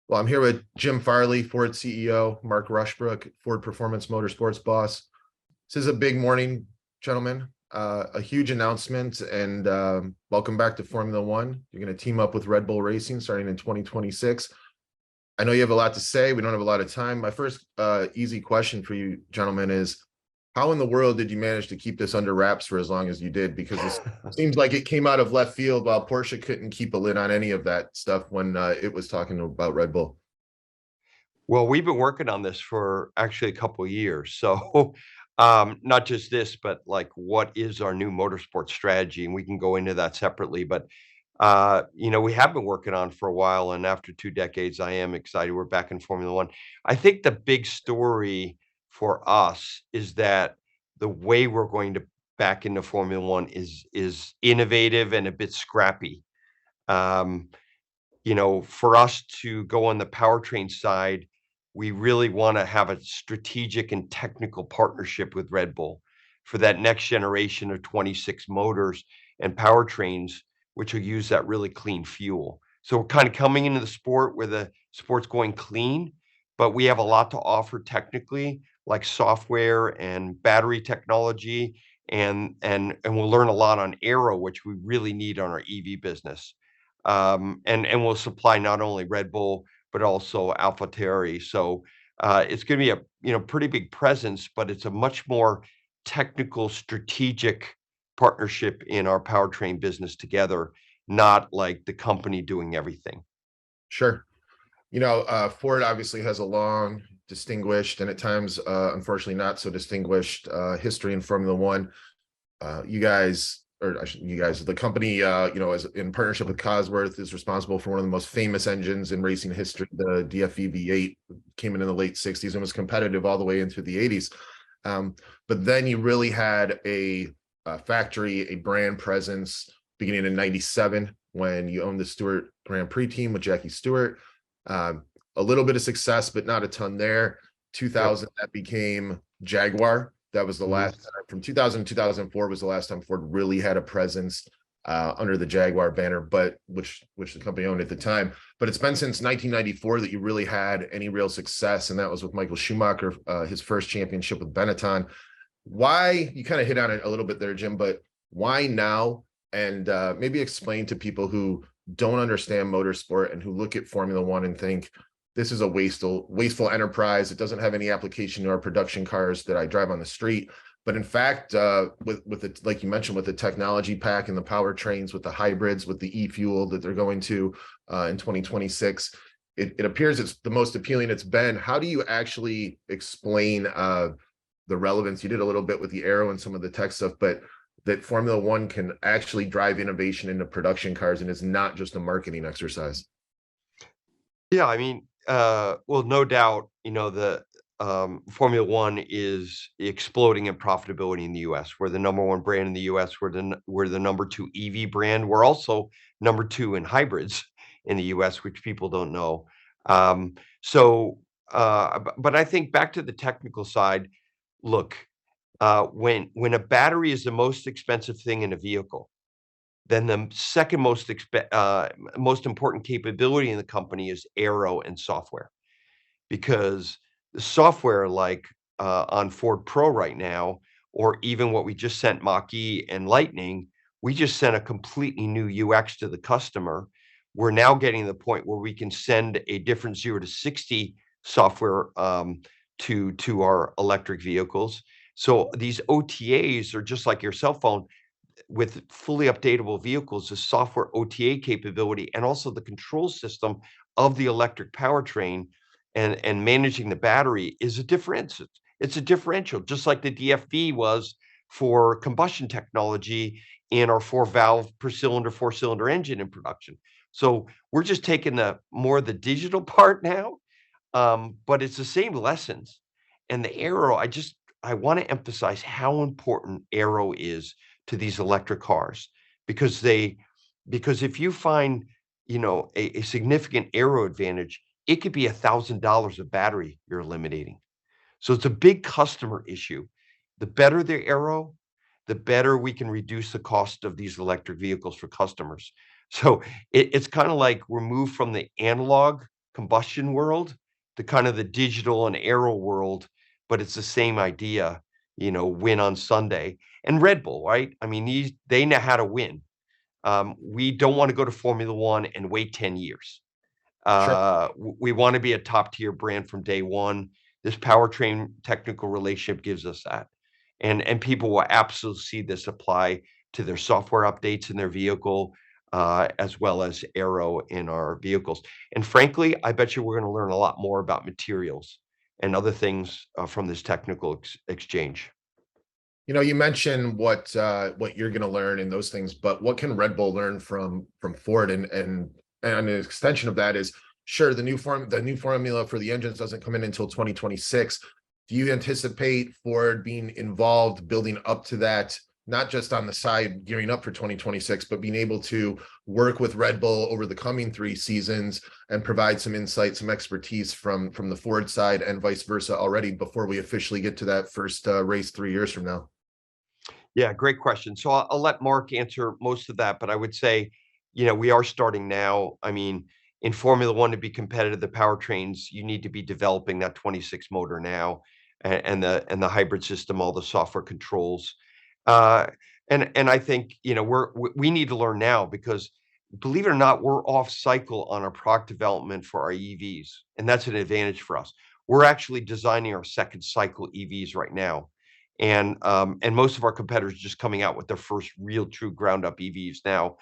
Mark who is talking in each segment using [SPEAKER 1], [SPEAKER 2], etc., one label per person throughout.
[SPEAKER 1] Well, I'm here with Jim Farley, Ford CEO, Mark Rushbrook, Ford Performance Motorsports boss. This is a big morning, gentlemen. A huge announcement, and welcome back to Formula One. You're going to team up with Red Bull Racing starting in 2026. I know you have a lot to say. We don't have a lot of time. My first easy question for you, gentlemen, is how in the world did you manage to keep this under wraps for as long as you did? Because this seems like it came out of left field, while Porsche couldn't keep a lid on any of that stuff when it was talking about Red Bull.
[SPEAKER 2] Well, we've been working on this for actually a couple of years. So, not just this, but like what is our new motorsport strategy? And we can go into that separately. But we have been working on for a while, and after 2 decades, I am excited we're back in Formula One. I think the big story for us is that the way we're going to back into Formula One is innovative and a bit scrappy. Um, for us to go on the powertrain side, we really want to have a strategic and technical partnership with Red Bull for that next generation of 26 motors and powertrains, which will use that really clean fuel. So we're kind of coming into the sport where the sport's going clean, but we have a lot to offer technically, like software and battery technology, and we'll learn a lot on aero, which we really need on our EV business. And we'll supply not only Red Bull, but also AlphaTauri. So, it's gonna be a, pretty big presence, but it's a much more technical, strategic partnership in our powertrain business together, not like the company doing everything.
[SPEAKER 1] Sure. Ford obviously has a long, distinguished, and at times, unfortunately, not so distinguished history in Formula One. You guys, the company, is in partnership with Cosworth, is responsible for one of the most famous engines in racing history. The DFE V8 came in the late 60s and was competitive all the way into the 80s. But then you really had a factory, a brand presence beginning in 97 when you owned the Stewart Grand Prix team with Jackie Stewart. A little bit of success, but not a ton there.
[SPEAKER 2] Yep.
[SPEAKER 1] 2000, that became Jaguar. That was the
[SPEAKER 2] Mhm.
[SPEAKER 1] last time. From 2000 to 2004 was the last time Ford really had a presence under the Jaguar banner, but which the company owned at the time. But it's been since 1994 that you really had any real success, and that was with Michael Schumacher, his first championship with Benetton. Why, you kind of hit on it a little bit there, Jim, but why now? And maybe explain to people who don't understand motorsport and who look at Formula One and think this is a wasteful enterprise. It doesn't have any application to our production cars that I drive on the street. But in fact, with it, like you mentioned, with the technology pack and the powertrains, with the hybrids, with the e-fuel that they're going to in 2026, it appears it's the most appealing it's been. How do you actually explain the relevance? You did a little bit with the aero and some of the tech stuff, but that Formula One can actually drive innovation into production cars and is not just a marketing exercise.
[SPEAKER 2] Yeah, I mean, well, no doubt, the Formula One is exploding in profitability in the US. We're the number one brand in the US. We're the number two EV brand. We're also number two in hybrids in the US, which people don't know. But I think back to the technical side, look, when a battery is the most expensive thing in a vehicle, then the second most important capability in the company is aero and software, because the software, like, on Ford Pro right now, or even what we just sent Mach-E and Lightning, we just sent a completely new UX to the customer. We're now getting to the point where we can send a different 0 to 60 software, to our electric vehicles. So these OTAs are just like your cell phone with fully updatable vehicles. The software OTA capability and also the control system of the electric powertrain and managing the battery is a difference. It's a differential, just like the DFV was for combustion technology in our 4-valve per cylinder, 4-cylinder engine in production. So we're just taking the digital part now, but it's the same lessons. And the aero, I want to emphasize how important aero is to these electric cars, because if you find, a significant aero advantage, it could be $1,000 of battery you're eliminating. So it's a big customer issue. The better the aero, the better we can reduce the cost of these electric vehicles for customers. So it's kind of like we're moved from the analog combustion world to kind of the digital and aero world, but it's the same idea, win on Sunday. And Red Bull, right? I mean, they know how to win. We don't want to go to Formula One and wait 10 years.
[SPEAKER 1] Sure.
[SPEAKER 2] We want to be a top tier brand from day one. This powertrain technical relationship gives us that. And people will absolutely see this apply to their software updates in their vehicle, as well as aero in our vehicles. And frankly, I bet you we're going to learn a lot more about materials and other things from this technical exchange.
[SPEAKER 1] You mentioned what you're going to learn in those things, but what can Red Bull learn from Ford? And an extension of that is, sure, the new formula for the engines doesn't come in until 2026. Do you anticipate Ford being involved, building up to that, not just on the side gearing up for 2026, but being able to work with Red Bull over the coming 3 seasons and provide some insight, some expertise from the Ford side and vice versa already before we officially get to that first race 3 years from now?
[SPEAKER 2] Yeah, great question. So I'll let Mark answer most of that, but I would say, we are starting now. I mean, in Formula One to be competitive, the powertrains, you need to be developing that 26 motor now, and the hybrid system, all the software controls. Uh, and I think, we need to learn now because believe it or not, we're off cycle on our product development for our EVs, and that's an advantage for us. We're actually designing our second cycle EVs right now. And most of our competitors are just coming out with their first real true ground up EVs now.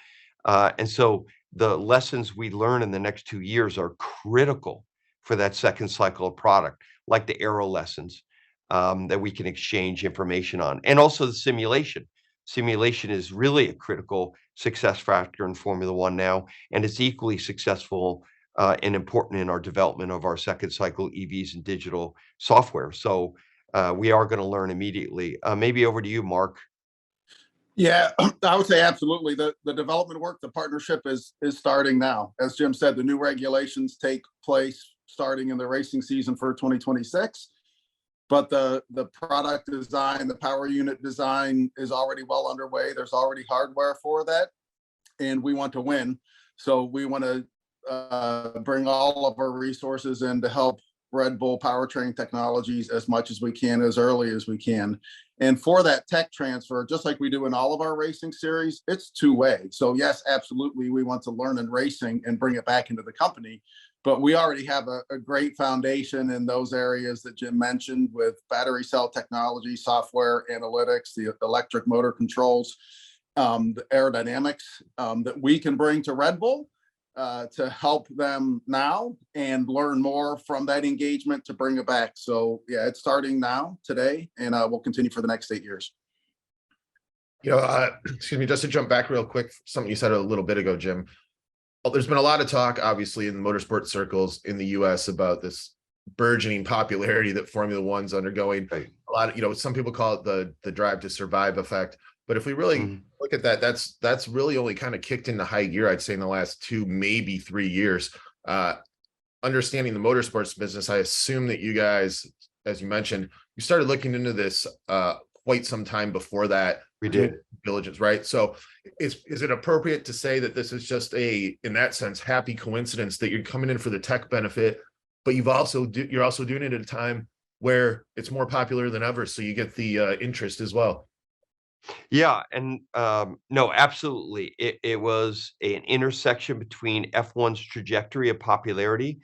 [SPEAKER 2] And so the lessons we learn in the next 2 years are critical for that second cycle of product, like the aero lessons, that we can exchange information on. And also the simulation. Simulation is really a critical success factor in Formula One now, and it's equally successful and important in our development of our second cycle EVs and digital software. So we are going to learn immediately. Maybe over to you, Mark.
[SPEAKER 3] Yeah, I would say absolutely. The development work, the partnership is starting now. As Jim said, the new regulations take place starting in the racing season for 2026. But the product design, the power unit design is already well underway. There's already hardware for that, and we want to win. So we want to bring all of our resources in to help Red Bull Powertrain Technologies as much as we can, as early as we can. And for that tech transfer, just like we do in all of our racing series, it's two-way. So yes, absolutely, we want to learn in racing and bring it back into the company. But we already have a great foundation in those areas that Jim mentioned with battery cell technology, software, analytics, the electric motor controls, the aerodynamics that we can bring to Red Bull to help them now and learn more from that engagement to bring it back. So yeah, it's starting now today, and we'll continue for the next 8 years.
[SPEAKER 1] Excuse me, just to jump back real quick, something you said a little bit ago, Jim. Well, there's been a lot of talk, obviously, in motorsport circles in the US about this burgeoning popularity that Formula One's undergoing.
[SPEAKER 2] Right.
[SPEAKER 1] A lot of, some people call it the drive to survive effect. But if we really look at that, that's really only kind of kicked into high gear, I'd say, in the last 2, maybe 3 years. Understanding the motorsports business, I assume that you guys, as you mentioned, you started looking into this quite some time before that.
[SPEAKER 2] We did.
[SPEAKER 1] Diligence, right? So is it appropriate to say that this is just in that sense, happy coincidence that you're coming in for the tech benefit, but you're also doing it at a time where it's more popular than ever, so you get the interest as well?
[SPEAKER 2] Yeah, and no, absolutely. It was an intersection between F1's trajectory of popularity.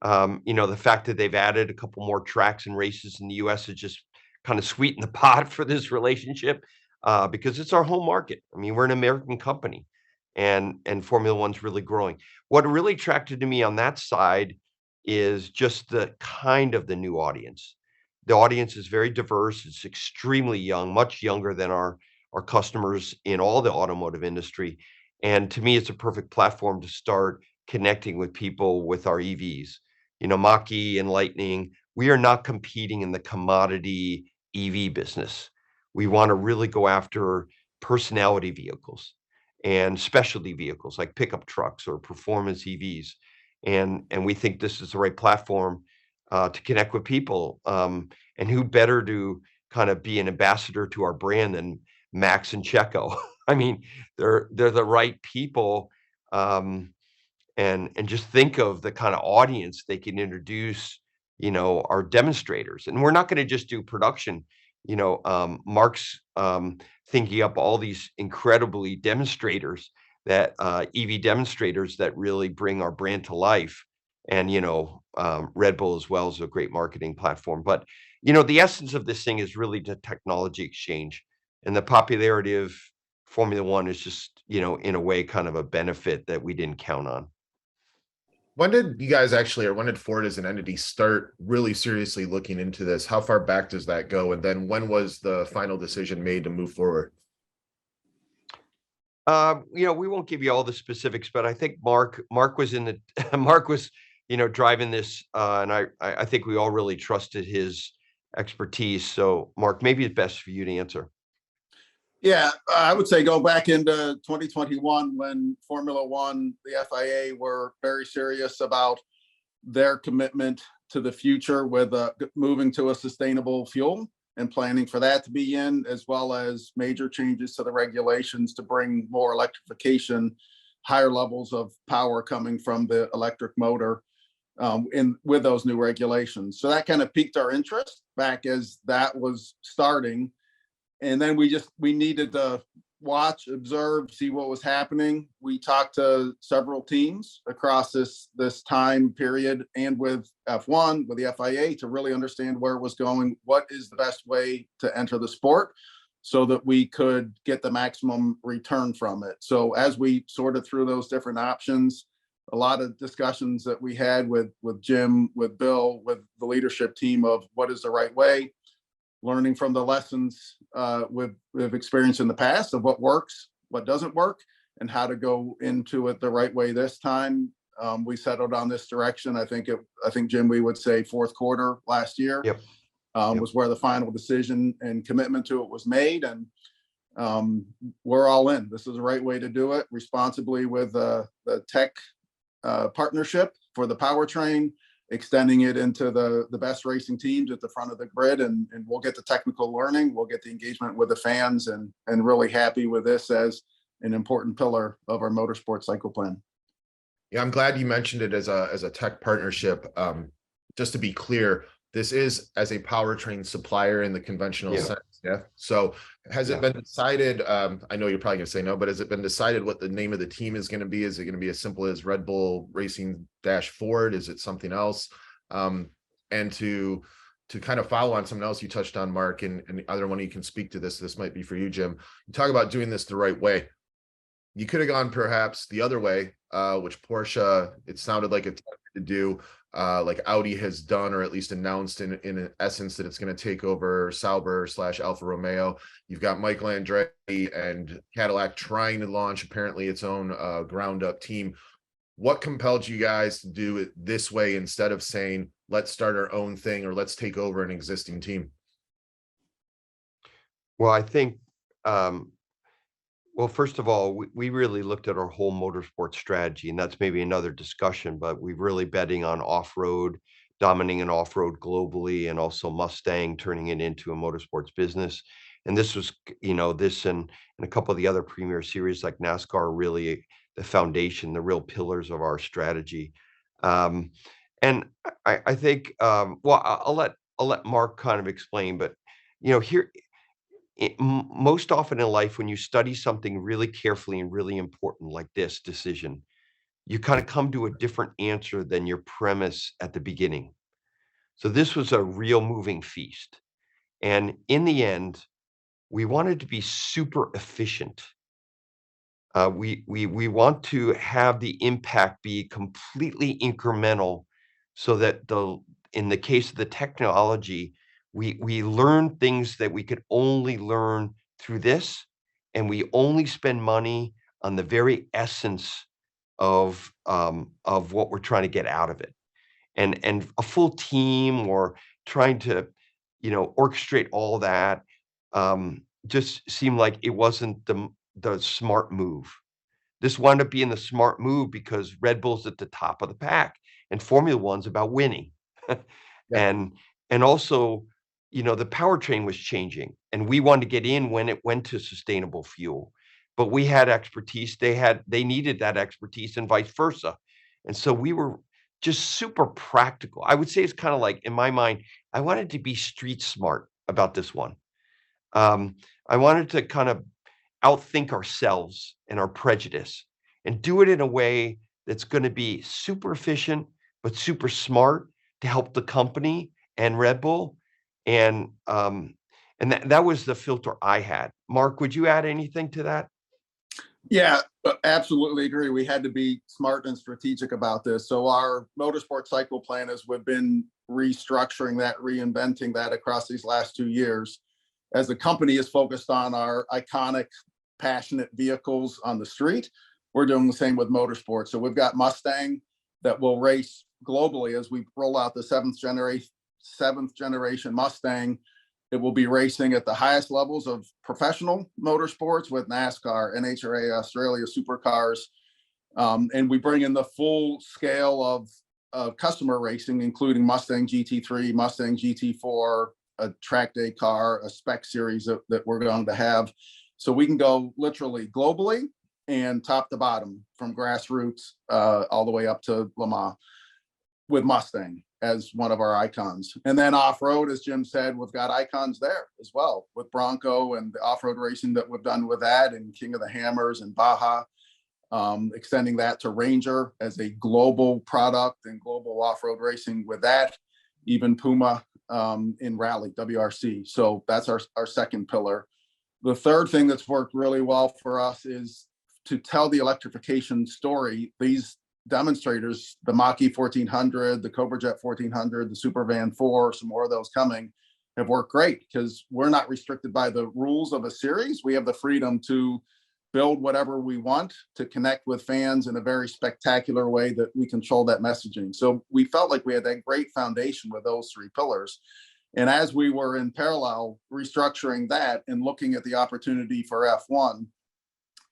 [SPEAKER 2] The fact that they've added a couple more tracks and races in the US has just kind of sweetened the pot for this relationship, because it's our home market. I mean, we're an American company, and Formula One's really growing. What really attracted to me on that side is just the new audience. The audience is very diverse. It's extremely young, much younger than our customers in all the automotive industry. And to me, it's a perfect platform to start connecting with people with our EVs. Mach-E and Lightning, we are not competing in the commodity EV business. We want to really go after personality vehicles and specialty vehicles like pickup trucks or performance EVs. And we think this is the right platform to connect with people. And who better to kind of be an ambassador to our brand than Max and Checo? I mean, they're the right people. and just think of the kind of audience they can introduce, our demonstrators. And we're not going to just do production. Mark's thinking up all these incredibly demonstrators that EV demonstrators that really bring our brand to life. And Red Bull as well is a great marketing platform. But the essence of this thing is really the technology exchange, and the popularity of Formula One is just in a way kind of a benefit that we didn't count on.
[SPEAKER 1] When did you guys actually, or when did Ford as an entity start really seriously looking into this? How far back does that go? And then when was the final decision made to move forward?
[SPEAKER 2] We won't give you all the specifics, but I think Mark was in the Mark was, driving this, and I think we all really trusted his expertise. So, Mark, maybe it's best for you to answer.
[SPEAKER 3] Yeah, I would say go back into 2021 when Formula One, the FIA, were very serious about their commitment to the future with moving to a sustainable fuel and planning for that to be in, as well as major changes to the regulations to bring more electrification, higher levels of power coming from the electric motor with those new regulations. So that kind of piqued our interest back as that was starting. And then we needed to watch, observe, see what was happening. We talked to several teams across this time period and with F1, with the FIA, to really understand where it was going, what is the best way to enter the sport so that we could get the maximum return from it. So as we sorted through those different options, a lot of discussions that we had with Jim, with Bill, with the leadership team of what is the right way, learning from the lessons we've experienced in the past of what works, what doesn't work, and how to go into it the right way this time. We settled on this direction. I think Jim, we would say fourth quarter last year.
[SPEAKER 2] Yep.
[SPEAKER 3] Was where the final decision and commitment to it was made, and we're all in. This is the right way to do it responsibly with the tech partnership for the powertrain, extending it into the best racing teams at the front of the grid, and we'll get the technical learning, we'll get the engagement with the fans, and really happy with this as an important pillar of our motorsport cycle plan.
[SPEAKER 1] Yeah, I'm glad you mentioned it as a tech partnership. Just to be clear, this is as a powertrain supplier in the conventional sense. Yeah. So has it been decided? I know you're probably going to say no, but has it been decided what the name of the team is going to be? Is it going to be as simple as Red Bull Racing Ford? Is it something else? And to kind of follow on something else you touched on, Mark, and either one of you can speak to this. This might be for you, Jim. You talk about doing this the right way. You could have gone perhaps the other way, which Porsche, it sounded like it to do, like Audi has done, or at least announced in essence that it's going to take over Sauber / Alfa Romeo. You've got Michael Andretti and Cadillac trying to launch apparently its own ground up team. What compelled you guys to do it this way instead of saying, let's start our own thing, or let's take over an existing team?
[SPEAKER 2] Well, I think, well, first of all, we really looked at our whole motorsport strategy, and that's maybe another discussion, but we're really betting on off-road, dominating an off-road globally, and also Mustang turning it into a motorsports business. And this was, this and a couple of the other premier series like NASCAR are really the foundation, the real pillars of our strategy. And I think, well, I'll let Mark kind of explain, but here, most often in life, when you study something really carefully and really important like this decision, you kind of come to a different answer than your premise at the beginning. So this was a real moving feast. And in the end, we wanted to be super efficient. We want to have the impact be completely incremental, so that in the case of the technology, we learn things that we could only learn through this, and we only spend money on the very essence of what we're trying to get out of it. And a full team, or trying to, orchestrate all that, just seemed like it wasn't the smart move. This wound up being the smart move because Red Bull's at the top of the pack, and Formula One's about winning. And also, the powertrain was changing, and we wanted to get in when it went to sustainable fuel. But we had expertise. They needed that expertise, and vice versa. And so we were just super practical. I would say it's kind of like, in my mind, I wanted to be street smart about this one. I wanted to kind of outthink ourselves and our prejudice and do it in a way that's going to be super efficient, but super smart to help the company and Red Bull. And that was the filter I had. Mark, would you add anything to that?
[SPEAKER 3] Yeah, absolutely agree. We had to be smart and strategic about this. So our motorsport cycle plan, as we've been restructuring that, reinventing that across these last 2 years, as the company is focused on our iconic, passionate vehicles on the street, we're doing the same with motorsports. So we've got Mustang that will race globally as we roll out the seventh generation Mustang. It will be racing at the highest levels of professional motorsports with NASCAR, NHRA, Australia supercars. And we bring in the full scale of customer racing, including Mustang GT3, Mustang GT4, a track day car, a spec series that we're going to have. So we can go literally globally and top to bottom, from grassroots all the way up to Le Mans with Mustang as one of our icons. And then off-road, as Jim said, we've got icons there as well with Bronco and the off-road racing that we've done with that, and King of the Hammers and Baja, extending that to Ranger as a global product and global off-road racing with that, even Puma in Rally, WRC. So that's our second pillar. The third thing that's worked really well for us is to tell the electrification story. These demonstrators, the Mach-E 1400, the Cobra Jet 1400, the Super Van 4, some more of those coming, have worked great because we're not restricted by the rules of a series. We have the freedom to build whatever we want to connect with fans in a very spectacular way that we control that messaging. So we felt like we had that great foundation with those three pillars. And as we were in parallel restructuring that and looking at the opportunity for F1,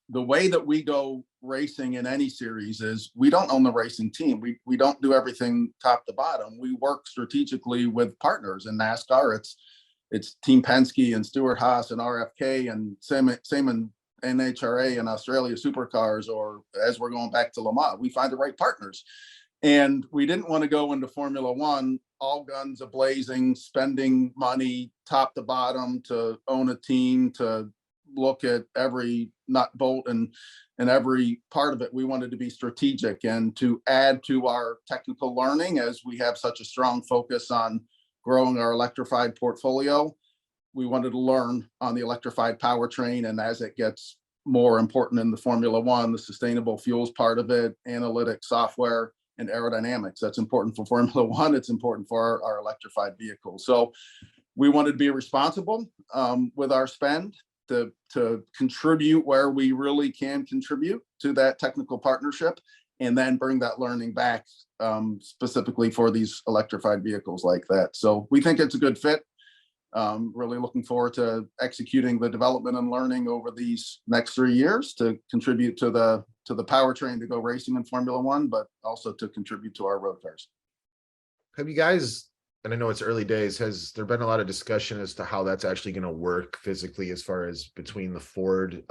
[SPEAKER 3] the way that we go racing in any series is we don't own the racing team. We don't do everything top to bottom. We work strategically with partners. In NASCAR, it's Team Penske and Stewart Haas and RFK, and same in NHRA and Australia supercars, or as we're going back to Le Mans, we find the right partners. And we didn't want to go into Formula One all guns a-blazing, spending money top to bottom to own a team, to look at every nut, bolt, and every part of it. We wanted to be strategic and to add to our technical learning, as we have such a strong focus on growing our electrified portfolio. We wanted to learn on the electrified powertrain, and as it gets more important in the Formula One, the sustainable fuels part of it, analytics, software, and aerodynamics. That's important for Formula One. It's important for our electrified vehicles. So we wanted to be responsible with our spend, to contribute where we really can contribute to that technical partnership, and then bring that learning back specifically for these electrified vehicles like that. So we think it's a good fit. Really looking forward to executing the development and learning over these next 3 years to contribute to the powertrain to go racing in Formula One, but also to contribute to our road cars.
[SPEAKER 1] Have you guys, and I know it's early days, has there been a lot of discussion as to how that's actually going to work physically, as far as between the Ford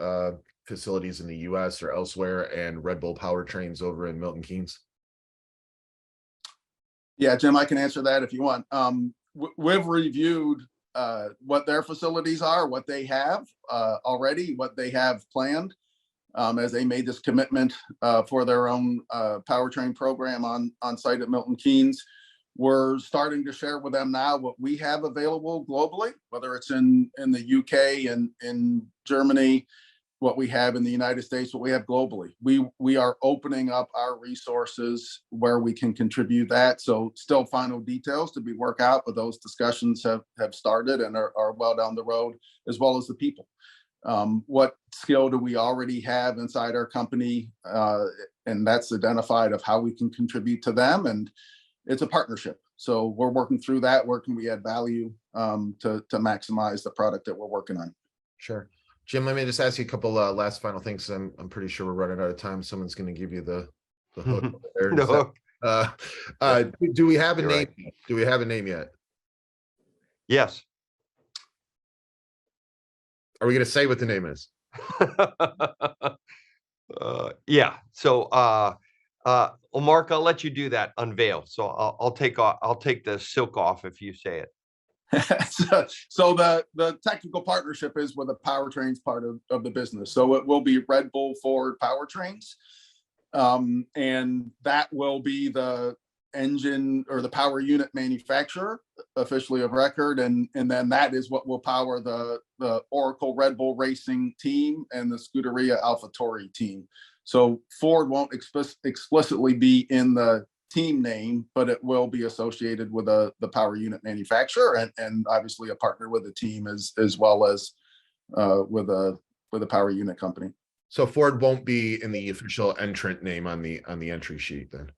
[SPEAKER 1] facilities in the US or elsewhere and Red Bull Powertrains over in Milton Keynes?
[SPEAKER 3] Yeah, Jim, I can answer that if you want. We've reviewed what their facilities are, what they have already, what they have planned, as they made this commitment for their own powertrain program on site at Milton Keynes. We're starting to share with them now what we have available globally, whether it's in the UK and in Germany, what we have in the United States, what we have globally. We are opening up our resources where we can contribute that. So still final details to be worked out, but those discussions have started and are well down the road, as well as the people. What skill do we already have inside our company? And that's identified of how we can contribute to them. And it's a partnership. So we're working through that. Where can we add value to maximize the product that we're working on?
[SPEAKER 1] Sure. Jim, let me just ask you a couple last final things. I'm pretty sure we're running out of time. Someone's going to give you the hook there.
[SPEAKER 2] The hook.
[SPEAKER 1] Do we have a name?
[SPEAKER 2] Right.
[SPEAKER 1] Do we have a name yet?
[SPEAKER 2] Yes.
[SPEAKER 1] Are we going to say what the name is?
[SPEAKER 2] Yeah. So Well, Mark, I'll let you do that unveil. So I'll take the silk off if you say it.
[SPEAKER 3] So the technical partnership is with the powertrains part of the business. So it will be Red Bull-Ford Powertrains. And that will be the engine or the power unit manufacturer officially of record. And then that is what will power the Oracle Red Bull Racing team and the Scuderia AlphaTauri team. So Ford won't explicitly be in the team name, but it will be associated with the power unit manufacturer and obviously a partner with the team as well as with a power unit company.
[SPEAKER 1] So Ford won't be in the official entrant name on the entry sheet then.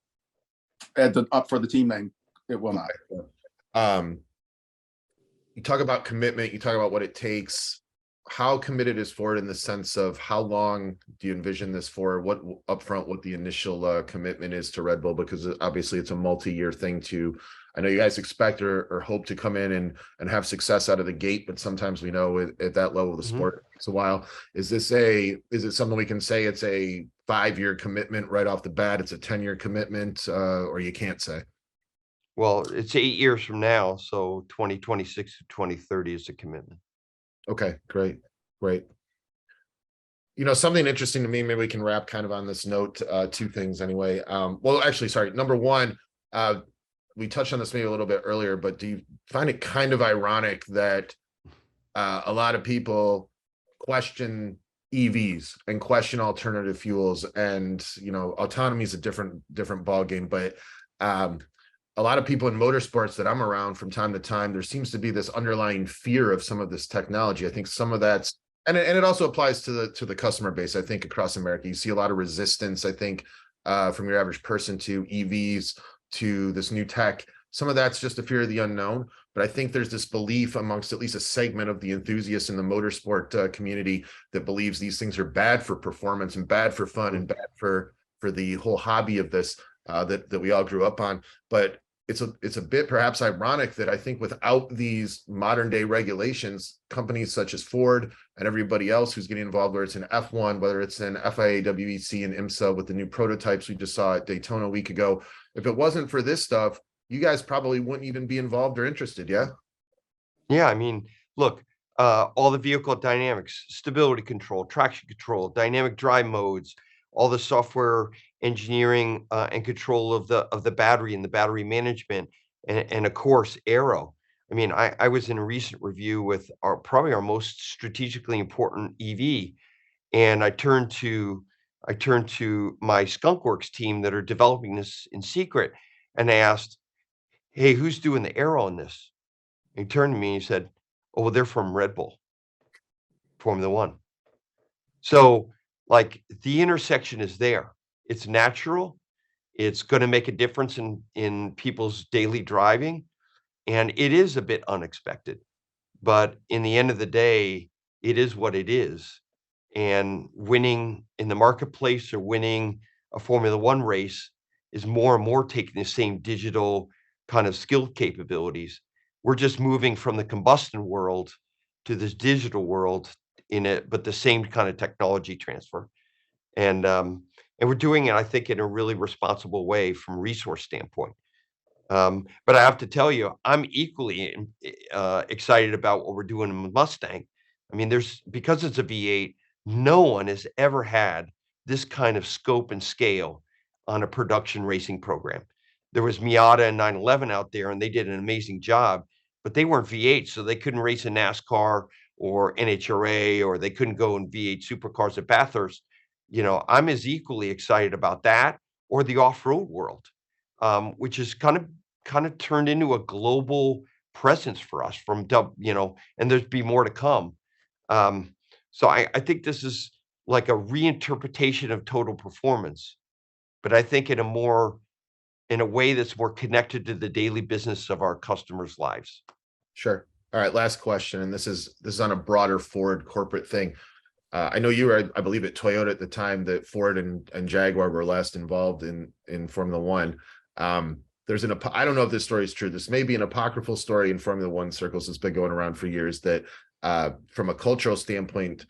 [SPEAKER 3] Up for the team name, it will not.
[SPEAKER 1] You talk about commitment, you talk about what it takes. How committed is Ford in the sense of how long do you envision this for? What upfront, what the initial commitment is to Red Bull? Because obviously it's a multi-year thing to, I know you guys expect or hope to come in and have success out of the gate, but sometimes we know at that level of the sport, it takes a while. Is it something we can say it's a 5-year commitment right off the bat? It's a 10-year commitment, or you can't say?
[SPEAKER 2] Well, it's 8 years from now. So 2026 to 2030 is a commitment.
[SPEAKER 1] Okay, great. You know, something interesting to me, maybe we can wrap kind of on this note, 2 things anyway. Well, actually, sorry. Number one, we touched on this maybe a little bit earlier, but do you find it kind of ironic that a lot of people question EVs and question alternative fuels, and, you know, autonomy is a different ball game, but a lot of people in motorsports that I'm around from time to time, there seems to be this underlying fear of some of this technology. I think some of that's, and it also applies to the customer base. I think across America, you see a lot of resistance, I think, from your average person to EVs, to this new tech. Some of that's just a fear of the unknown, but I think there's this belief amongst at least a segment of the enthusiasts in the motorsport community that believes these things are bad for performance and bad for fun and bad for the whole hobby of this that we all grew up on. But it's a bit perhaps ironic that I think without these modern day regulations, companies such as Ford and everybody else who's getting involved, whether it's in F1, whether it's in FIA, WEC, and IMSA with the new prototypes we just saw at Daytona a week ago, if it wasn't for this stuff, you guys probably wouldn't even be involved or interested.
[SPEAKER 2] Yeah, I mean, look, all the vehicle dynamics, stability control, traction control, dynamic drive modes, all the software engineering and control of the battery and the battery management, and of course, aero. I mean, I was in a recent review with probably our most strategically important EV, and I turned to my Skunkworks team that are developing this in secret, and I asked, "Hey, who's doing the aero on this?" And he turned to me and he said, "Oh, well, they're from Red Bull, Formula One." So, like, the intersection is there. It's natural. It's going to make a difference in people's daily driving, and it is a bit unexpected. But in the end of the day, it is what it is. And winning in the marketplace or winning a Formula One race is more and more taking the same digital kind of skill capabilities. We're just moving from the combustion world to this digital world in it, but the same kind of technology transfer. And we're doing it, I think, in a really responsible way from resource standpoint. But I have to tell you, I'm equally excited about what we're doing with Mustang. I mean, because it's a V8, no one has ever had this kind of scope and scale on a production racing program. There was Miata and 911 out there, and they did an amazing job, but they weren't V8, so they couldn't race in NASCAR or NHRA, or they couldn't go in V8 supercars at Bathurst. You know, I'm as equally excited about that or the off-road world, which is kind of turned into a global presence for us and there's be more to come. So I think this is like a reinterpretation of total performance, but I think in a way that's more connected to the daily business of our customers' lives.
[SPEAKER 1] Sure. All right, last question, and this is on a broader Ford corporate thing. I know you were, I believe, at Toyota at the time that Ford and Jaguar were last involved in Formula One. There's I don't know if this story is true. This may be an apocryphal story in Formula One circles that's been going around for years, that from a cultural standpoint,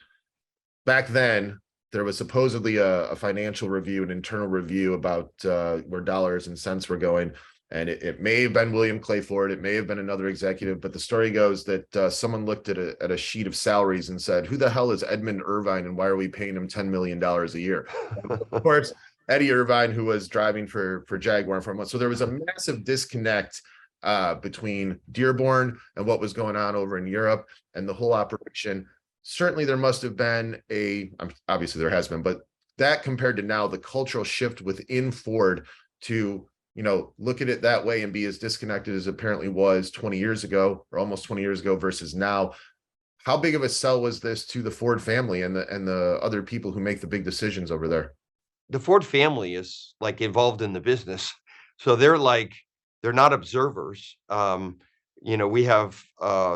[SPEAKER 1] back then, there was supposedly a financial review, an internal review about where dollars and cents were going. And it may have been William Clay Ford, it may have been another executive, but the story goes that someone looked at a sheet of salaries and said, who the hell is Edmund Irvine and why are we paying him $10 million a year? Of course, Eddie Irvine, who was driving for Jaguar for a month. So there was a massive disconnect between Dearborn and what was going on over in Europe and the whole operation. Certainly there must have been obviously there has been, but that compared to now, the cultural shift within Ford to, look at it that way and be as disconnected as apparently was 20 years ago or almost 20 years ago versus now. How big of a sell was this to the Ford family and the other people who make the big decisions over there?
[SPEAKER 2] The Ford family is like involved in the business. So they're not observers. We have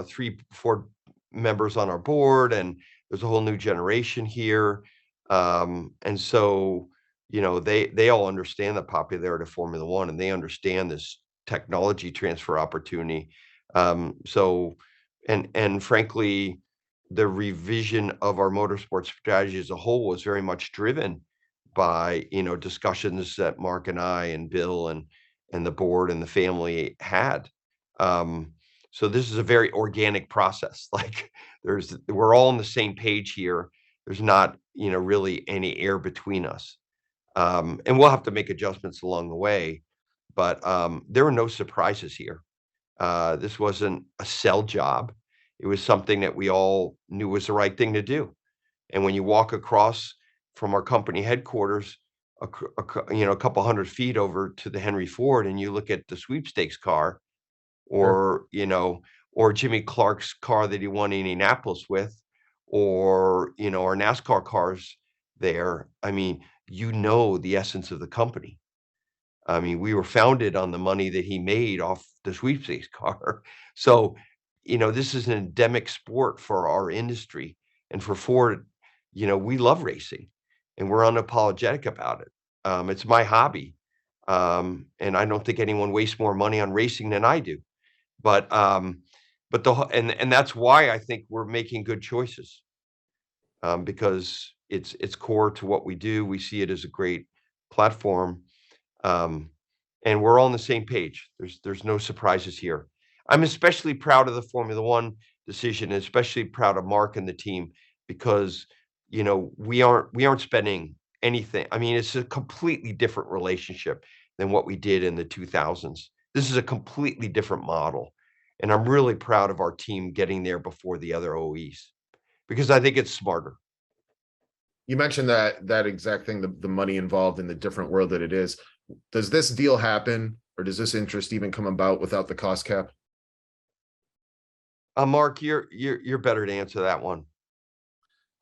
[SPEAKER 2] 3 Ford members on our board, and there's a whole new generation here. And so, they all understand the popularity of Formula One, and they understand this technology transfer opportunity. And frankly, the revision of our motorsports strategy as a whole was very much driven by, discussions that Mark and I and Bill and the board and the family had. So this is a very organic process. Like we're all on the same page here. There's not, really any air between us. And we'll have to make adjustments along the way, but there were no surprises here. This wasn't a sell job. It was something that we all knew was the right thing to do. And when you walk across from our company headquarters, a couple hundred feet over to the Henry Ford, and you look at the sweepstakes car, or or Jimmy Clark's car that he won Indianapolis with, or our NASCAR cars there. I mean, the essence of the company. I mean, we were founded on the money that he made off the sweepstakes car. So, this is an endemic sport for our industry, and for Ford, we love racing, and we're unapologetic about it. It's my hobby, and I don't think anyone wastes more money on racing than I do. But that's why I think we're making good choices, because it's core to what we do. We see it as a great platform, and we're all on the same page. There's no surprises here. I'm especially proud of the Formula One decision, and especially proud of Mark and the team, because we aren't spending anything. I mean, it's a completely different relationship than what we did in the 2000s. This is a completely different model, and I'm really proud of our team getting there before the other OEs, because I think it's smarter.
[SPEAKER 1] You mentioned that exact thing, the money involved in the different world that it is. Does this deal happen, or does this interest even come about without the cost cap?
[SPEAKER 2] Mark, you're better to answer that one.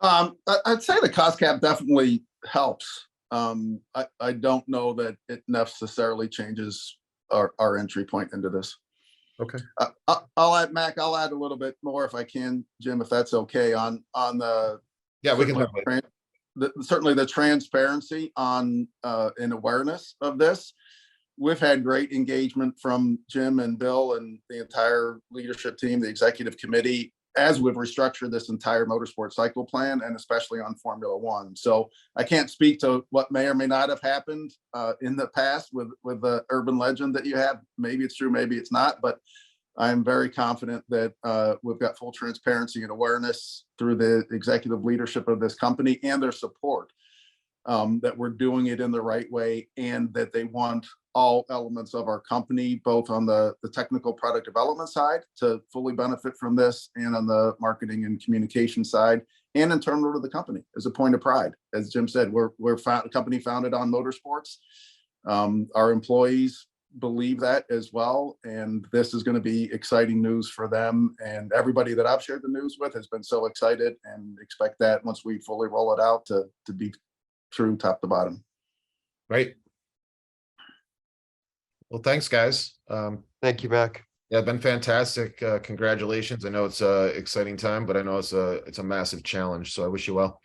[SPEAKER 3] I'd say the cost cap definitely helps. I don't know that it necessarily changes our entry point into this.
[SPEAKER 1] Okay.
[SPEAKER 3] I'll add, Mac, I'll add a little bit more if I can, Jim, if that's okay, on the
[SPEAKER 1] we can
[SPEAKER 3] certainly the transparency on and awareness of this. We've had great engagement from Jim and Bill and the entire leadership team, the executive committee, as we've restructured this entire motorsport cycle plan, and especially on Formula One. So I can't speak to what may or may not have happened in the past with the urban legend that you have. Maybe it's true, maybe it's not, but I'm very confident that we've got full transparency and awareness through the executive leadership of this company and their support, that we're doing it in the right way, and that they want all elements of our company, both on the technical product development side, to fully benefit from this, and on the marketing and communication side, and internal to the company as a point of pride. As Jim said, we're a company founded on motorsports. Our employees believe that as well, and this is going to be exciting news for them. And everybody that I've shared the news with has been so excited, and expect that once we fully roll it out to be true top to bottom.
[SPEAKER 1] Right. Well, thanks, guys.
[SPEAKER 2] Thank you, Mac.
[SPEAKER 1] Yeah, it's been fantastic. Congratulations. I know it's an exciting time, but I know it's a massive challenge. So I wish you well.